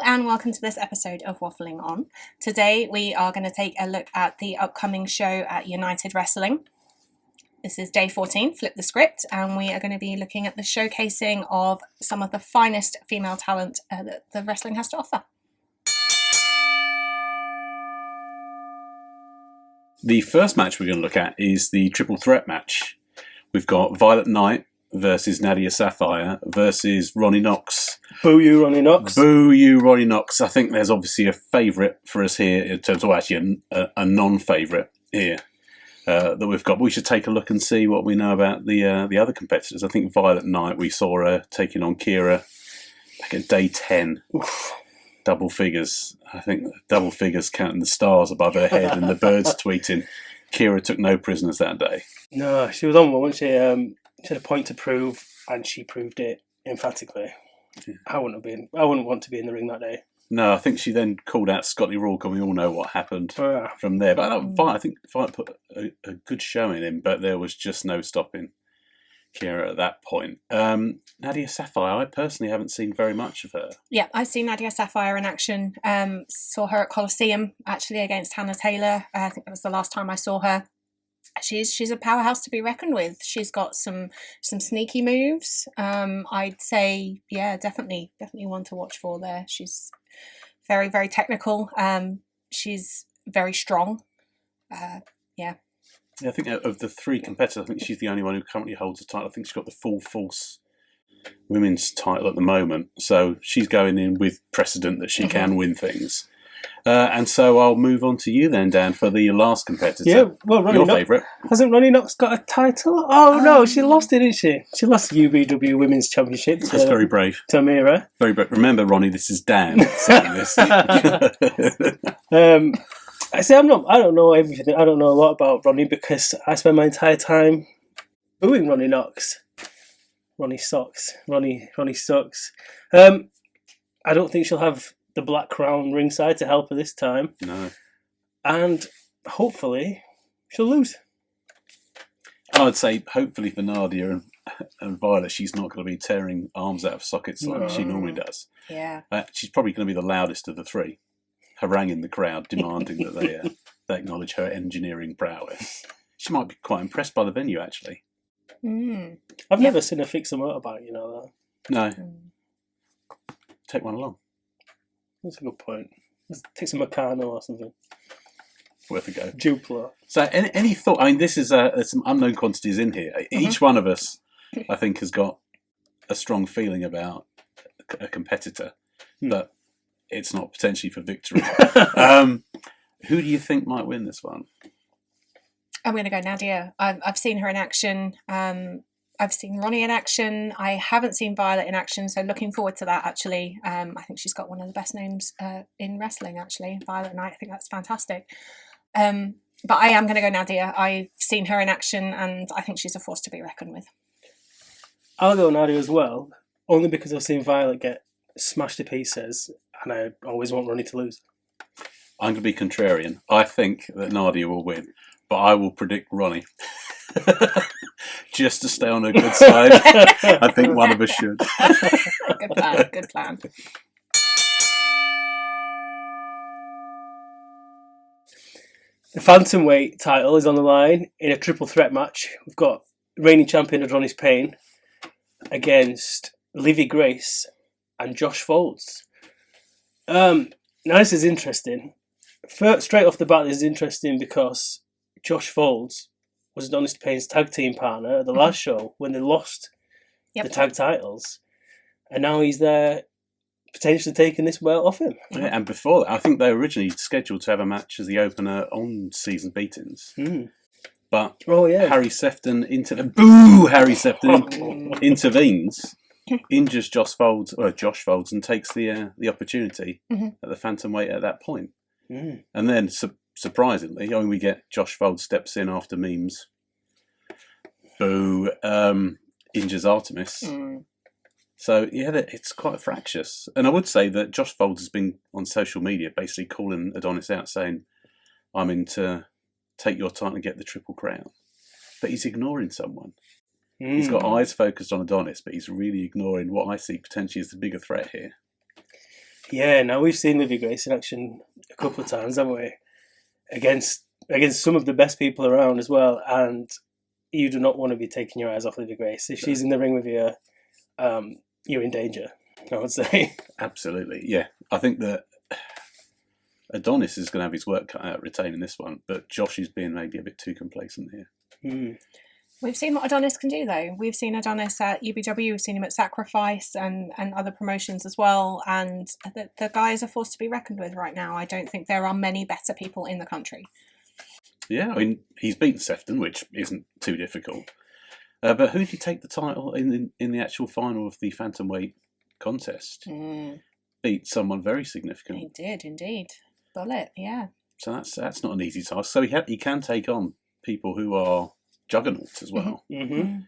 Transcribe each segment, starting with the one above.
and welcome to this episode of Waffling On. Today we are going to take a look at the upcoming show at United Wrestling. This is day 14, Flip the Script, and we are going to be looking at the showcasing of some of the finest female talent that the wrestling has to offer. The first match we're going to look at is the triple threat match. We've got Violet Nyte versus Nadia Sapphire versus Ronnie Knox. Boo you, Ronnie Knox. Boo you, Ronnie Knox. I think there's obviously a favourite for us here in terms of actually a non-favourite here that we've got. We should take a look and see what we know about the other competitors. I think Violet Nyte, we saw her taking on Kira back at day 10. Oof. Double figures. I think double figures counting the stars above her head and the birds tweeting. Kira took no prisoners that day. No, she was on one, wasn't she? She had a point to prove, and she proved it emphatically. Yeah. I wouldn't want to be in the ring that day. No, I think she then called out Scotty Rawk, and we all know what happened from there. But I think Fight put a good showing in, but there was just no stopping Kira at that point. Nadia Sapphire, I personally haven't seen very much of her. Yeah, I've seen Nadia Sapphire in action. Saw her at Coliseum, actually, against Hannah Taylor. I think that was the last time I saw her. She's a powerhouse to be reckoned with. She's got some sneaky moves. I'd say, yeah, definitely one to watch for there. She's very, very technical. She's very strong. Yeah, I think of the three competitors, I think she's the only one who currently holds the title. I think she's got the full force women's title at the moment. So she's going in with precedent that she can win things. And so I'll move on to you then, Dan, for the last competitor. Yeah, well, your favourite. Hasn't Ronnie Knox got a title? Oh, no, she lost it, didn't she? She lost the UBW Women's Championship. That's very brave. To Amira. Very brave. Remember, Ronnie, this is Dan saying this. I don't know everything. I don't know a lot about Ronnie because I spent my entire time booing Ronnie Knox. Ronnie sucks. Ronnie sucks. I don't think she'll have the Black Crown ringside to help her this time. No. And hopefully she'll lose. I'd say hopefully for Nadia and Violet, she's not going to be tearing arms out of sockets like she normally does. Yeah. She's probably going to be the loudest of the three, haranguing the crowd, demanding that they acknowledge her engineering prowess. She might be quite impressed by the venue, actually. I've never seen her fix a motorbike, you know that. No. Take one along. That's a good point. Let's take some Meccano or something. Worth a go. Duplo. So, any thought? I mean, this is there's some unknown quantities in here. Each one of us, I think, has got a strong feeling about a competitor, but it's not potentially for victory. Who do you think might win this one? I'm going to go Nadia. I've seen her in action. I've seen Ronnie in action. I haven't seen Violet in action, so looking forward to that, actually. I think she's got one of the best names in wrestling, actually. Violet Nyte, I think that's fantastic. But I am going to go Nadia. I've seen her in action, and I think she's a force to be reckoned with. I'll go Nadia as well, only because I've seen Violet get smashed to pieces, and I always want Ronnie to lose. I'm going to be contrarian. I think that Nadia will win, but I will predict Ronnie. Just to stay on her good side. I think one of us should. Good plan. The Phantomweight title is on the line in a triple threat match. We've got reigning champion Adonis Payne against Livvii Grace and Josh Foulds. Now this is interesting. Straight off the bat, this is interesting because Josh Foulds was Adonis Payne's tag team partner at the last show when they lost the tag titles. And now he's there potentially taking this belt off him. Yeah, and before that, I think they were originally scheduled to have a match as the opener on Season Beatings. But Harry Sefton intervenes, injures Josh Foulds, and takes the opportunity at the Phantomweight at that point. And then, surprisingly, we get Josh Foulds steps in after memes. Boo, injures Artemis. So, yeah, it's quite fractious. And I would say that Josh Foulds has been on social media basically calling Adonis out, saying, I'm in to take your time to get the Triple Crown. But he's ignoring someone. He's got eyes focused on Adonis, but he's really ignoring what I see potentially as the bigger threat here. Yeah, now we've seen Livvii Grace in action a couple of times, haven't we? Against some of the best people around as well, and you do not want to be taking your eyes off Livvii Grace. If she's in the ring with you, you're in danger, I would say. Absolutely, yeah. I think that Adonis is going to have his work cut out retaining this one, but Josh is being maybe a bit too complacent here. Mm. We've seen what Adonis can do, though. We've seen Adonis at UBW, we've seen him at Sacrifice and other promotions as well, and the guy is a force to be reckoned with right now. I don't think there are many better people in the country. Yeah, I mean, he's beaten Sefton, which isn't too difficult. But who did he take the title in the actual final of the Phantomweight contest? Beat someone very significant. He did, indeed. Bullet, yeah. So that's not an easy task. So he can take on people who are juggernauts as well. Mm-hmm.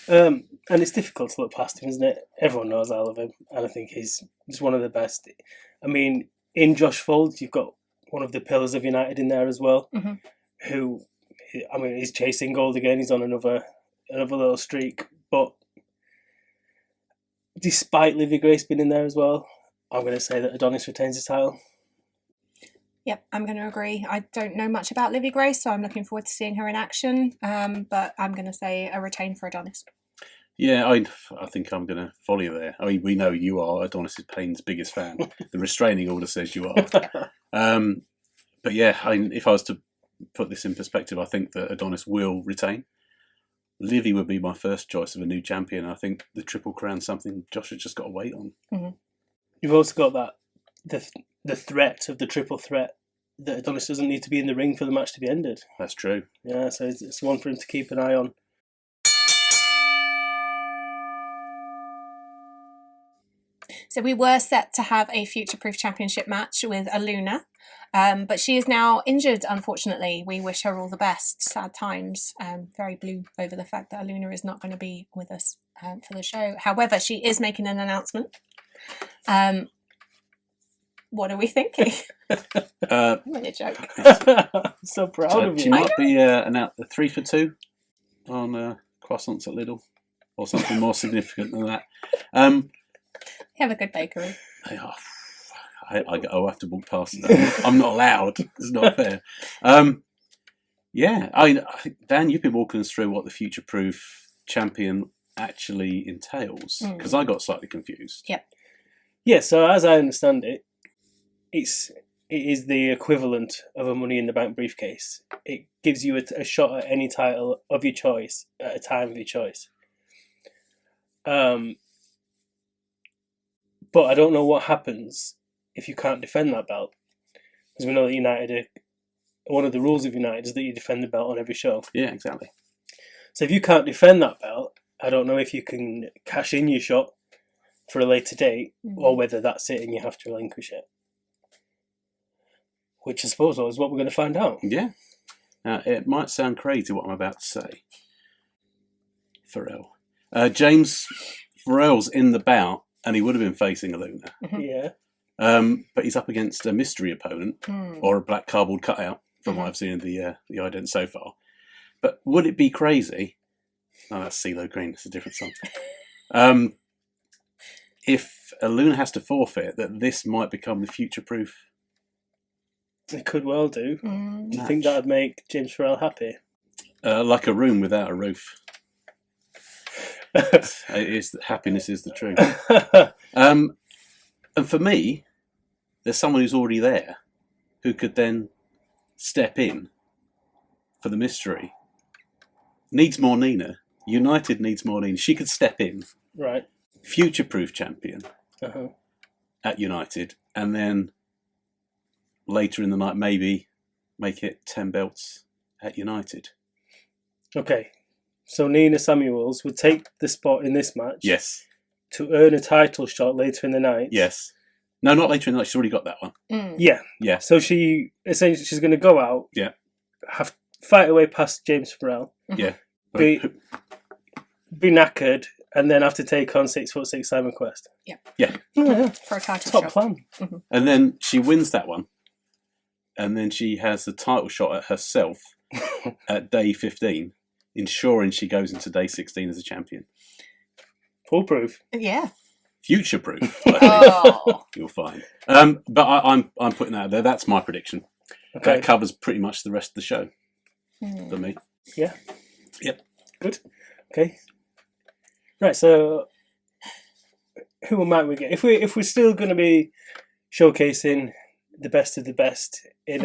And it's difficult to look past him, isn't it? Everyone knows I love him, and I think he's one of the best. I mean, in Josh Foulds, you've got one of the pillars of United in there as well, who, I mean, he's chasing gold again. He's on another little streak. But despite Livvii Grace being in there as well, I'm going to say that Adonis retains his title. Yep, I'm going to agree. I don't know much about Livvii Grace, so I'm looking forward to seeing her in action. But I'm going to say a retain for Adonis. Yeah, I think I'm going to follow you there. I mean, we know you are Adonis Payne's biggest fan. The restraining order says you are. But yeah, if I was to put this in perspective, I think that Adonis will retain. Livvii would be my first choice of a new champion. I think the Triple Crown's something Josh has just got to wait on. Mm-hmm. You've also got that the threat of the triple threat, that Adonis doesn't need to be in the ring for the match to be ended. That's true. Yeah, so it's one for him to keep an eye on. So we were set to have a Futureproof Championship match with Aluna, but she is now injured, unfortunately. We wish her all the best. Sad times. Very blue over the fact that Aluna is not going to be with us for the show. However, she is making an announcement. What are we thinking? I'm going to joke. So proud of you. She might be a 3 for 2 on croissants at Lidl, or something more significant than that. You have a good bakery. I'll have to walk past that. I'm not allowed. It's not fair. Yeah, I think, Dan, you've been walking us through what the Futureproof Champion actually entails, because I got slightly confused. Yep. Yeah, so as I understand it, it is the equivalent of a Money in the Bank briefcase. It gives you a shot at any title of your choice at a time of your choice. But I don't know what happens if you can't defend that belt. Because we know that United, one of the rules of United is that you defend the belt on every show. Yeah, exactly. So if you can't defend that belt, I don't know if you can cash in your shot for a later date, or whether that's it and you have to relinquish it. Which I suppose is what we're going to find out. Yeah. Now, it might sound crazy what I'm about to say. Pharrell. James Pharrell's in the bout, and he would have been facing Aluna. Yeah. But he's up against a mystery opponent, or a black cardboard cutout, from what I've seen in the ident so far. But would it be crazy? Oh, that's CeeLo Green. It's a different song. If Aluna has to forfeit, that this might become the Futureproof. It could well do. Do you think that would make James Pharrell happy? Like a room without a roof. Happiness is the truth. And for me, there's someone who's already there who could then step in for the mystery. Needs more Nina. United needs more Nina. She could step in. Right. Futureproof champion at United, and then later in the night maybe make it 10 belts at United. Okay. So Nina Samuels would take the spot in this match. Yes. To earn a title shot later in the night. Yes. No, not later in the night. She's already got that one. Yeah. Yeah. So she's going to go out. Yeah. Fight her way past James Pharrell. Yeah. Be knackered, and then have to take on 6'6" Simon Quest. Yeah. Yeah. For a title Top shot. plan. And then she wins that one. And then she has the title shot at herself at day 15, ensuring she goes into day 16 as a champion. Foolproof. Yeah. future-proof. Oh. You'll find. But I'm putting that out there. That's my prediction. Okay. That covers pretty much the rest of the show for me. Yeah. Yep. Good. Okay. Right. So, who might we get? If we're still going to be showcasing the best of the best in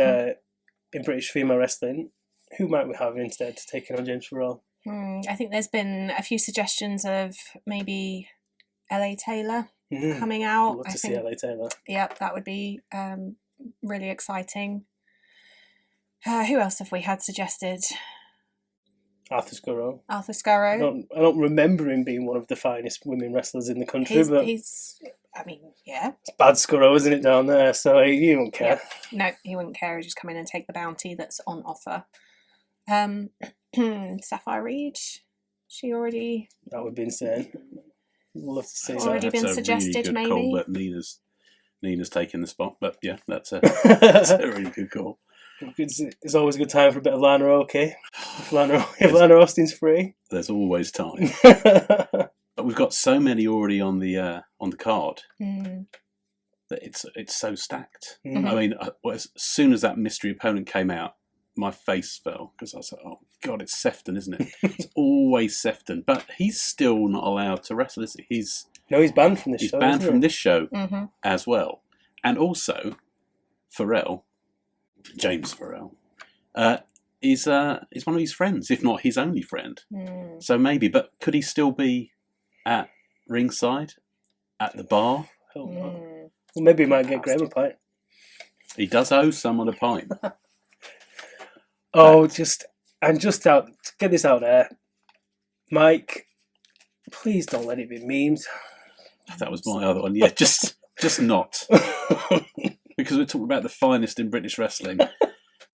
British female wrestling, who might we have instead taking on James Pharrell? I think there's been a few suggestions of maybe LA Taylor coming out. I'd love to see LA Taylor. Yep, that would be really exciting. Who else have we had suggested? Arthur Scurro. Arthur Scurro. I don't remember him being one of the finest women wrestlers in the country, but I mean, yeah. It's bad Scurro, isn't it, down there? So he won't care. Yeah. No, he wouldn't care. He'd just come in and take the bounty that's on offer. Sapphire Reed. She already... That would be insane. We'll love to see that. Already been suggested, really good maybe. call, but Nina's taking the spot. But yeah, that's a really good call. It's always a good time for a bit of Lana okay? If Lana Austin's free. There's always time. But we've got so many already on the card that it's so stacked. I mean, as soon as that mystery opponent came out, my face fell because I was like, "Oh God, it's Sefton, isn't it?" It's always Sefton, but he's still not allowed to wrestle, is he? He's banned from this show. He's banned from this show as well, and also Pharrell, James Pharrell, is one of his friends, if not his only friend. So maybe, but could he still be at ringside, at the bar? Well, maybe he might get Graham a pint. He does owe someone a pint. Just get this out there, Mike. Please don't let it be memes. That was my other one. Yeah, just not, because we're talking about the finest in British wrestling,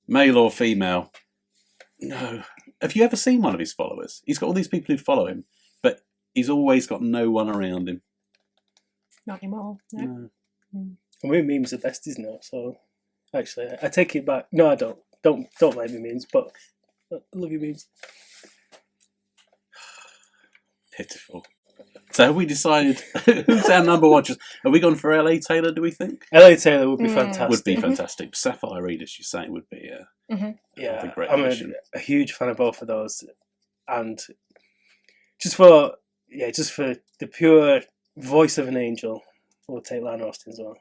male or female. No, have you ever seen one of his followers? He's got all these people who follow him, but he's always got no one around him. Not anymore. No. I mean, memes are best, isn't it? So, actually, I take it back. No, I don't. Don't let me memes, but I love you memes. Pitiful. So have we decided who's our number one? Have we gone for LA Taylor, do we think? LA Taylor would be fantastic. Would be fantastic. Sapphire Reed, as you say, would be yeah, great I'm addition. a huge fan of both of those. And just for the pure voice of an angel, we'll take Lana Austin as well.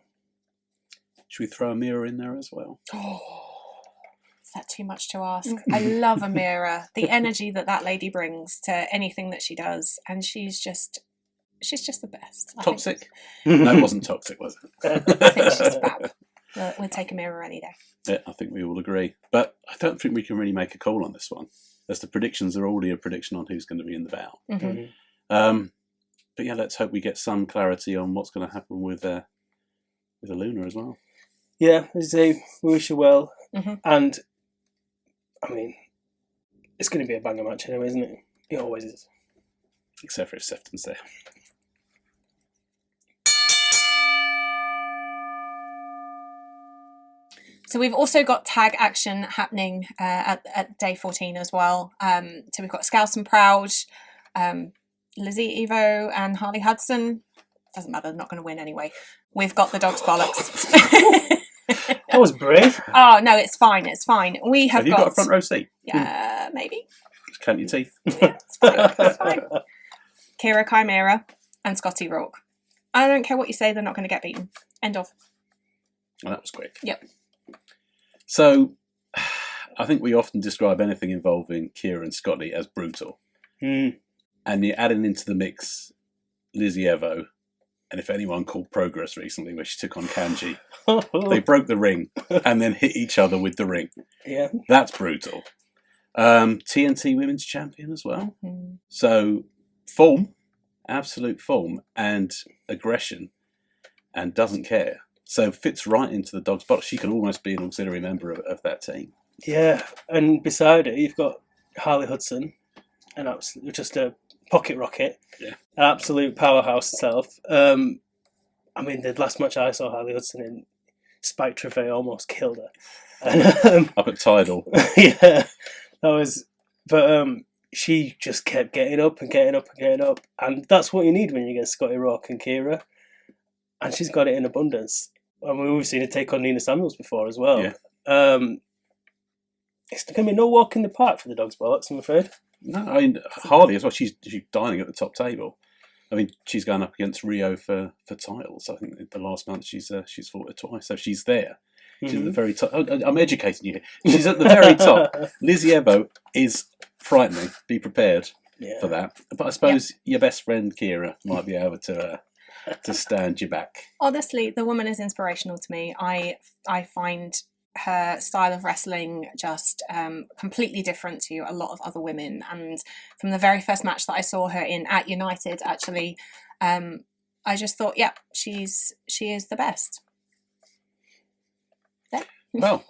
Should we throw a mirror in there as well? Is that too much to ask? I love Amira, the energy that lady brings to anything that she does, and she's just the best. Toxic? No, it wasn't toxic, was it? I think she's fab. We'll take Amira any day. Yeah, I think we all agree. But I don't think we can really make a call on this one, as the predictions are already a prediction on who's going to be in the bout. But yeah, let's hope we get some clarity on what's going to happen with Aluna as well. Yeah, as I say, we wish her well. And, I mean, it's going to be a banger match anyway, isn't it? It always is. Except for if Sefton's there. So we've also got tag action happening at day 14 as well. So we've got Scouse and Proud, Livvii Evo and Harley Hudson. Doesn't matter, they're not going to win anyway. We've got the Dogz Bollox. That was brave. Oh, no, it's fine. We have you got a front row seat? Yeah, maybe. Just count your teeth. Yeah, it's fine. Kira Chimera and Scotty Rawk. I don't care what you say, they're not going to get beaten. End of. Well, that was quick. Yep. So, I think we often describe anything involving Kira and Scotty as brutal. And you're adding into the mix Livvii Evo, and if anyone called Progress recently, where she took on Kanji, they broke the ring and then hit each other with the ring. Yeah. That's brutal. TNT Women's Champion as well. So, form, absolute form, and aggression, and doesn't care. So fits right into the Dogz Bollox. She can almost be an auxiliary member of that team. Yeah, and beside her, you've got Harley Hudson, just a pocket rocket, an absolute powerhouse herself. I mean, the last match I saw Harley Hudson in, Spike Trevay almost killed her. And, up at Tidal. Yeah, that was... But she just kept getting up and getting up and getting up. And that's what you need when you get Scotty Rawk and Kira. and she's got it in abundance. I mean, we've seen her take on Nina Samuels before as well. Yeah. It's going to be no walk in the park for the Dogz Bollox, I'm afraid. No, I mean, Harley as well. She's dining at the top table. I mean, she's going up against Rio for titles. I think the last month she's fought her twice, so she's there. She's at the very top. I'm educating you here. She's at the very top. Lizzie Evo is frightening. Be prepared for that. But I suppose your best friend Kira might be able to stand you back. Honestly, the woman is inspirational to me. I find her style of wrestling just completely different to a lot of other women. And from the very first match that I saw her in at United, actually, I just thought, she is the best. There. Well,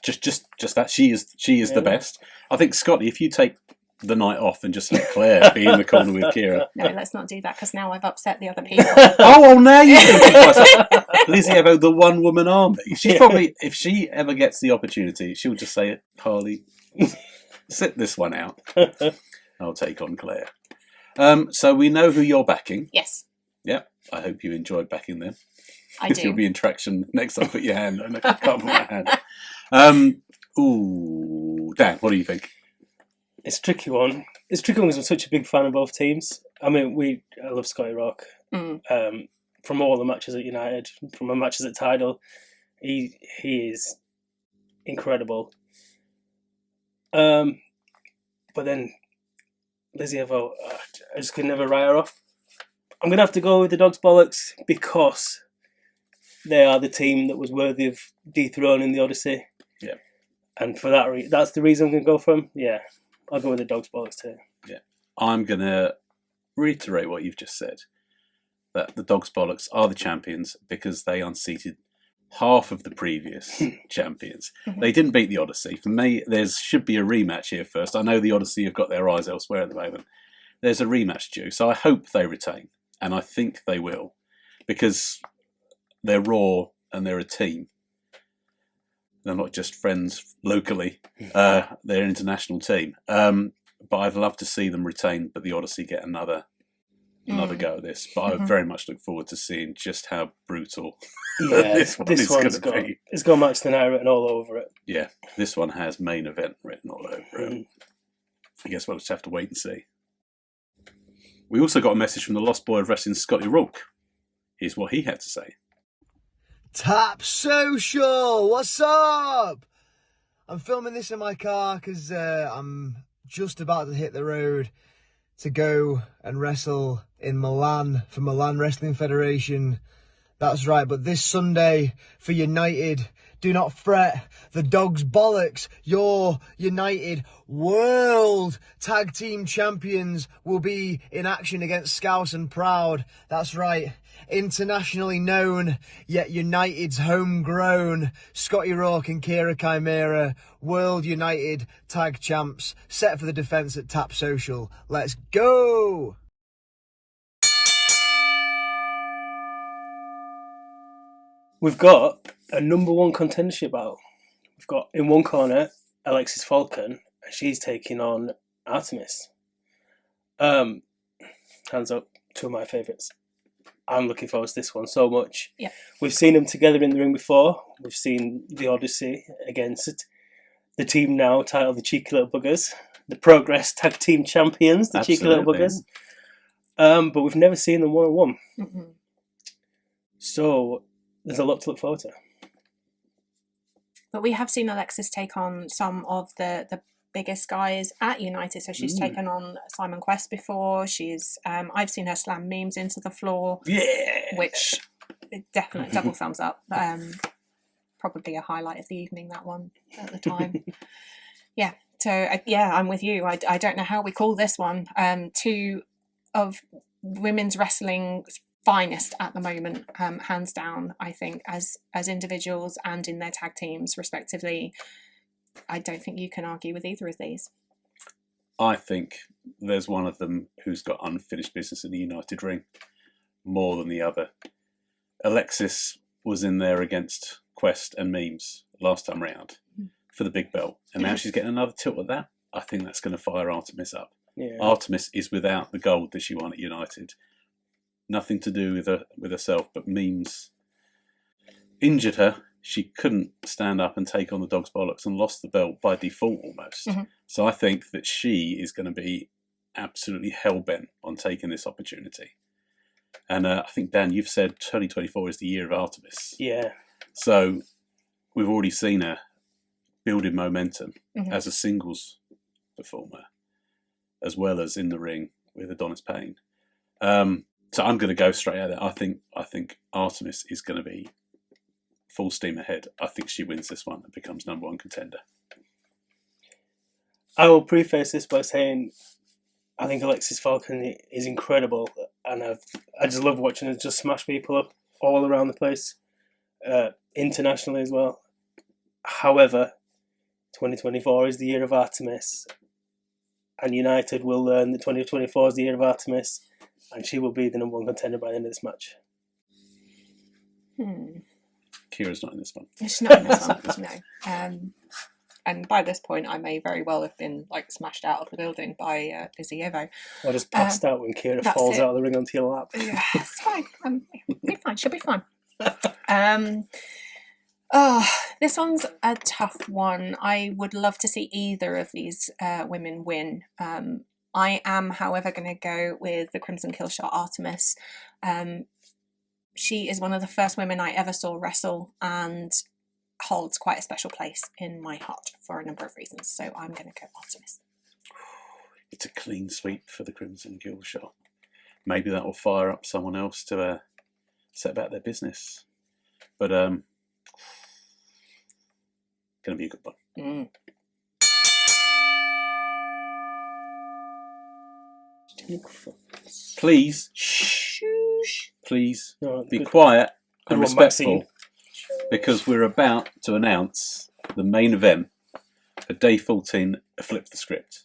just that she is the best. I think, Scotty, if you take the night off and just let Claire be in the corner with Kira. No, let's not do that because now I've upset the other people. Well, now you think Lizzie Evo, the one woman army. She's probably, if she ever gets the opportunity, she'll just say, Harley, sit this one out. I'll take on Claire. So we know who you're backing. Yes. Yeah, I hope you enjoyed backing them. I do. You'll be in traction next time. Put your hand on. I can't put my hand. Dan, what do you think? It's a tricky one. It's a tricky one because I'm such a big fan of both teams. I mean, I love Scotty Rawk. From all the matches at United, from the matches at Tidal, he is incredible. But then Lizzie Evo, I just could never write her off. I'm going to have to go with the Dogz Bollox because they are the team that was worthy of dethroning the Odyssey. Yeah. And for that that's the reason I'm going to go from. Yeah. I'll go with the Dogz Bollox too. Yeah. I'm going to reiterate what you've just said, that the Dogz Bollox are the champions because they unseated half of the previous champions. They didn't beat the Odyssey. For me, there should be a rematch here first. I know the Odyssey have got their eyes elsewhere at the moment. There's a rematch due, so I hope they retain, and I think they will, because they're raw and they're a team. They're not just friends locally. They're an international team. But I'd love to see them retain, but the Odyssey get another go at this. But I very much look forward to seeing just how brutal this one's going to be. It's got Match the Night written all over it. Yeah, this one has main event written all over it. I guess we'll just have to wait and see. We also got a message from the lost boy of wrestling, Scotty Rawk. Here's what he had to say. Tap Social, what's up? I'm filming this in my car because I'm just about to hit the road to go and wrestle in Milan for Milan Wrestling Federation. That's right, but this Sunday for United, do not fret, the Dogz Bollox, your United World Tag Team Champions, will be in action against Scouse and Proud. That's right. Internationally known, yet United's homegrown, Scotty Rawk and Kira Chimera, World United Tag Champs, set for the defence at Tap Social. Let's go! We've got a number one contendership battle. We've got in one corner Alexis Falcon, and she's taking on Artemis. Hands up, two of my favourites. I'm looking forward to this one so much. Yeah. We've seen them together in the ring before. We've seen the Odyssey against the team now titled the Cheeky Little Buggers, the Progress Tag Team Champions, the Cheeky Little Buggers. But we've never seen them one-on-one. So there's a lot to look forward to. But we have seen Alexis take on some of the biggest guys at United. So she's taken on Simon Quest before. She's I've seen her slam memes into the floor. Yeah, which definitely double thumbs up. Probably a highlight of the evening, that one at the time. Yeah. So I'm with you. I don't know how we call this one. Two of women's wrestling's finest at the moment, hands down. I think as individuals and in their tag teams respectively. I don't think you can argue with either of these. I think there's one of them who's got unfinished business in the United ring more than the other. Alexis was in there against Quest and Memes last time round for the big belt, and now she's getting another tilt at that. I think that's going to fire Artemis up. Yeah. Artemis is without the gold that she won at United. nothing to do with herself, but memes injured her. She couldn't stand up and take on the Dogz Bollox and lost the belt by default almost. Mm-hmm. So I think that she is going to be absolutely hell-bent on taking this opportunity. And I think, Dan, you've said 2024 is the year of Artemis. Yeah. So we've already seen her building momentum Mm-hmm. as a singles performer, as well as in the ring with Adonis Payne. So I'm going to go straight at it. I think Artemis is going to be full steam ahead. I think she wins this one and becomes number one contender. I will preface this by saying I think Alexis Falcon is incredible, and I just love watching her just smash people up all around the place, internationally as well. However, 2024 is the year of Artemis, and Nyte will learn that 2024 is the year of Artemis, and she will be the number one contender by the end of this match. Kira's not in this one. She's not in this one, no. And by this point, I may very well have been smashed out of the building by Lizzie Evo. Or just passed out when Kira that's falls it. out of the ring onto your lap. Yeah, it's fine. It'll be fine. She'll be fine. This one's a tough one. I would love to see either of these women win. I am, however, going to go with the Crimson Killshot Artemis. She is one of the first women I ever saw wrestle and holds quite a special place in my heart for a number of reasons. So I'm going to go Artemis. It's a clean sweep for the Crimson Killshot. Maybe that will fire up someone else to set about their business. But going to be a good one. Please, please be quiet and respectful, because we're about to announce the main event for Day 14 of Flip the Script.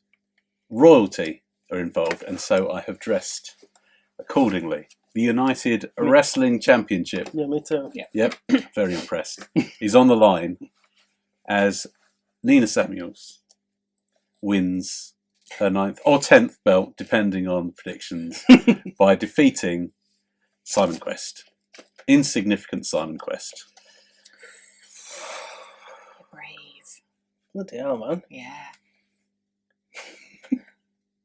Royalty are involved, and so I have dressed accordingly. The United Wrestling Championship. Yeah, me too. Yep, very impressed. He's on the line as Nina Samuels wins her 9th or 10th belt, depending on predictions, by defeating Simon Quest. Insignificant Simon Quest. Brave. Bloody hell, man. Yeah.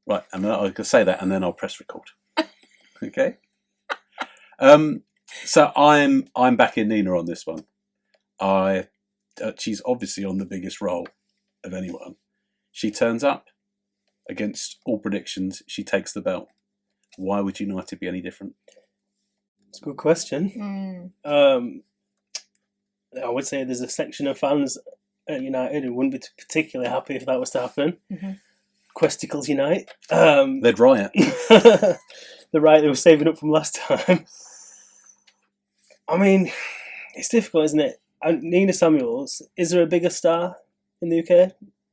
Right, and I can say that, and then I'll press record. Okay. So I'm back in Nina on this one. She's obviously on the biggest roll of anyone. She turns up against all predictions. She takes the belt. Why would United be any different? It's a good question. I would say there's a section of fans at United who wouldn't be particularly happy if that was to happen. Mm-hmm. Questicles unite. They'd riot. The riot they were saving up from last time. I mean, it's difficult, isn't it? And Nina Samuels, is there a bigger star in the UK?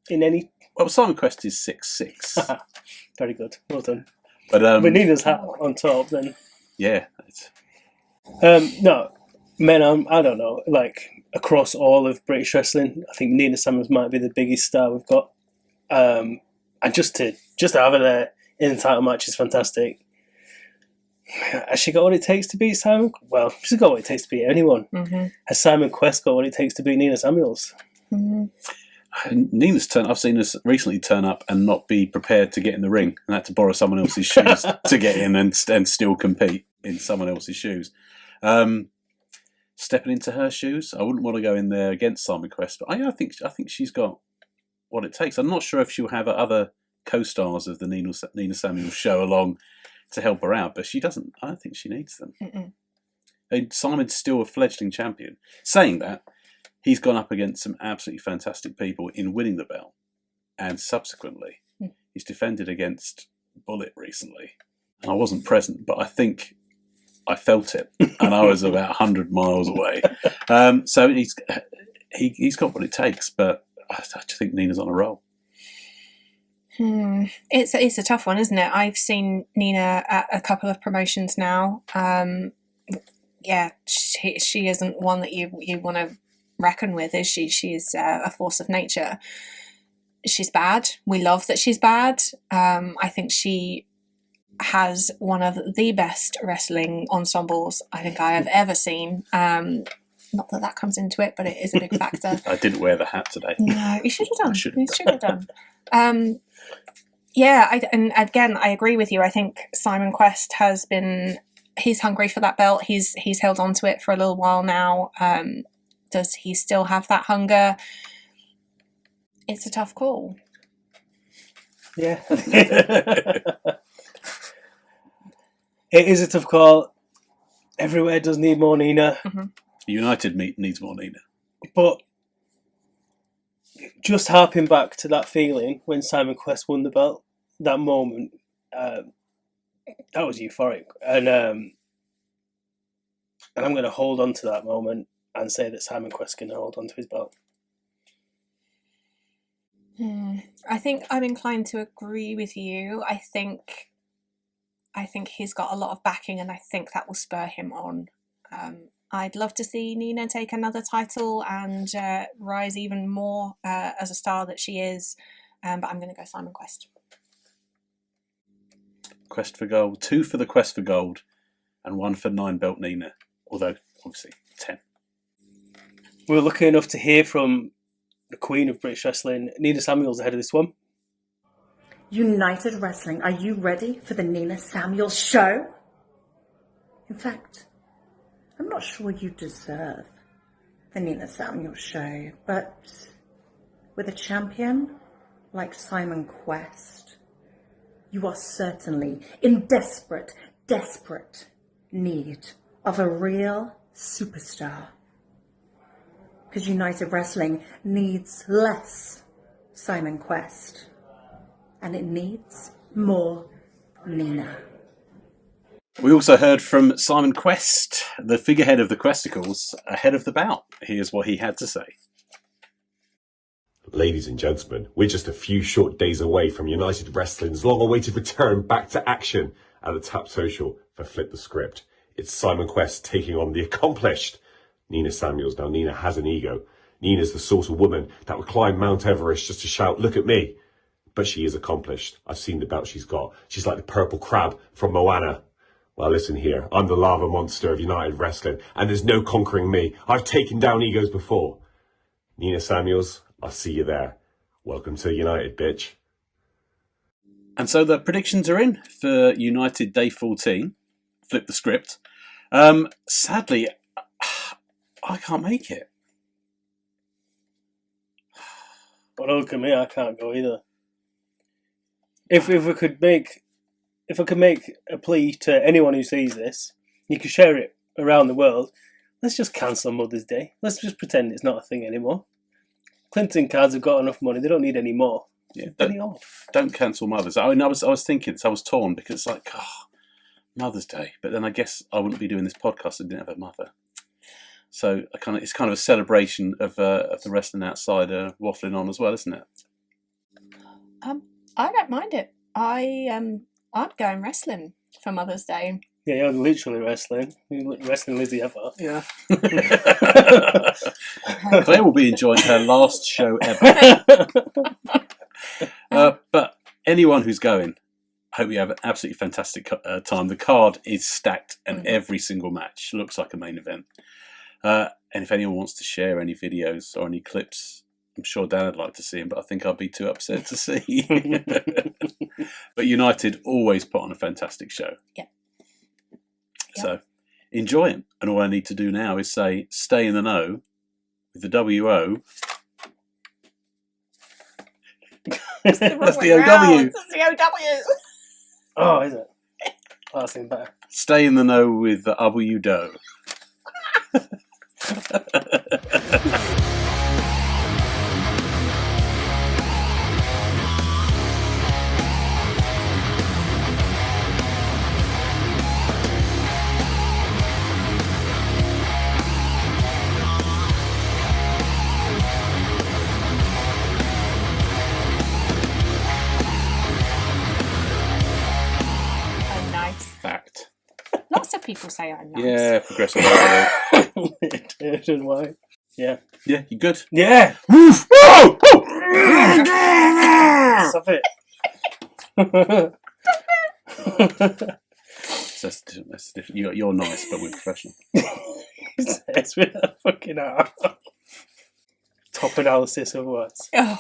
In any? Well, Simon Quest is 6'6". Very good. Well done. But With Nina's hat on top, then. Yeah. No, men, I don't know. Across all of British wrestling, I think Nina Samuels might be the biggest star we've got. And just to have her there in the title match is fantastic. Has she got what it takes to beat Simon? Well, she's got what it takes to beat anyone. Mm-hmm. Has Simon Quest got what it takes to beat Nina Samuels? Mm-hmm. Nina's I've seen her recently turn up and not be prepared to get in the ring, and had to borrow someone else's shoes to get in and still compete in someone else's shoes. Stepping into her shoes, I wouldn't want to go in there against Simon Quest, but I think she's got what it takes. I'm not sure if she'll have other co-stars of the Nina Samuels show along to help her out, but she doesn't. I don't think she needs them. And Simon's still a fledgling champion. Saying that, he's gone up against some absolutely fantastic people in winning the belt, and subsequently he's defended against Bullet recently. And I wasn't present, but I think I felt it, and I was about 100 miles away. So he's got what it takes, but I just think Nina's on a roll. It's a tough one, isn't it? I've seen Nina at a couple of promotions now. She isn't one that you want to reckon with, is she? She's a force of nature. She's bad. We love that she's bad. I think she has one of the best wrestling ensembles I think I have ever seen. Not that that comes into it, but it is a big factor. I didn't wear the hat today. No, you should have done. You should have done. And again, I agree with you. I think Simon Quest he's hungry for that belt. He's held on to it for a little while now. Does he still have that hunger? It's a tough call. Yeah. It is a tough call. Everywhere does need more Nina. Mm-hmm. United needs more Nina. But just harping back to that feeling when Simon Quest won the belt, that moment, that was euphoric. And I'm going to hold on to that moment and say that Simon Quest can hold on to his belt. I think I'm inclined to agree with you. I think he's got a lot of backing, and I think that will spur him on. I'd love to see Nina take another title and rise even more as a star that she is, but I'm going to go Simon Quest. Quest for gold. 2 for the Quest for gold and 1 for 9-belt Nina. Although, obviously, 10. We were lucky enough to hear from the Queen of British Wrestling, Nina Samuels, ahead of this one. United Wrestling, are you ready for the Nina Samuels show? In fact, I'm not sure you deserve the Nina Samuels show, but with a champion like Simon Quest, you are certainly in desperate need of a real superstar. Because United Wrestling needs less Simon Quest, and it needs more Nina. We also heard from Simon Quest, the figurehead of the Questicles, ahead of the bout. Here's what he had to say. Ladies and gentlemen, we're just a few short days away from United Wrestling's long-awaited return back to action at the Tap Social for Flip the Script. It's Simon Quest taking on the accomplished Nina Samuels. Now, Nina has an ego. Nina's the sort of woman that would climb Mount Everest just to shout, "Look at me." But she is accomplished. I've seen the belt she's got. She's like the purple crab from Moana. Well, listen here. I'm the lava monster of United Wrestling, and there's no conquering me. I've taken down egos before. Nina Samuels, I'll see you there. Welcome to United, bitch. And so the predictions are in for United Day 14. Flip the script. Sadly, I can't make it. But look at me, I can't go either. If I could make a plea to anyone who sees this, you could share it around the world. Let's just cancel Mother's Day. Let's just pretend it's not a thing anymore. Clinton cards have got enough money; they don't need any more. Yeah, Don't cancel Mother's. I mean, I was thinking this. I was torn because it's like, Mother's Day, but then I guess I wouldn't be doing this podcast if I didn't have a mother. So it's kind of a celebration of the wrestling outsider waffling on as well, isn't it? I don't mind it. I'm going wrestling for Mother's Day. Yeah, you're literally wrestling. You're wrestling Lizzie ever. Yeah. Claire will be enjoying her last show ever. But anyone who's going, I hope you have an absolutely fantastic time. The card is stacked, and every single match looks like a main event. And if anyone wants to share any videos or any clips, I'm sure Dan would like to see them, but I think I'll be too upset to see. But United always put on a fantastic show. Yeah. So enjoy it. And all I need to do now is say, stay in the know with the WO. That's the OW. It's the OW. Oh, is it? Last thing better. Stay in the know with the WDO. Fact. Lots of people say I'm nice. Yeah, progressive. Why? Yeah. Yeah, you good? Yeah. Woof! Whoa! Stop it. So that's different. You're nice, but we're professional. It's with a fucking R. Top analysis of words. Oh,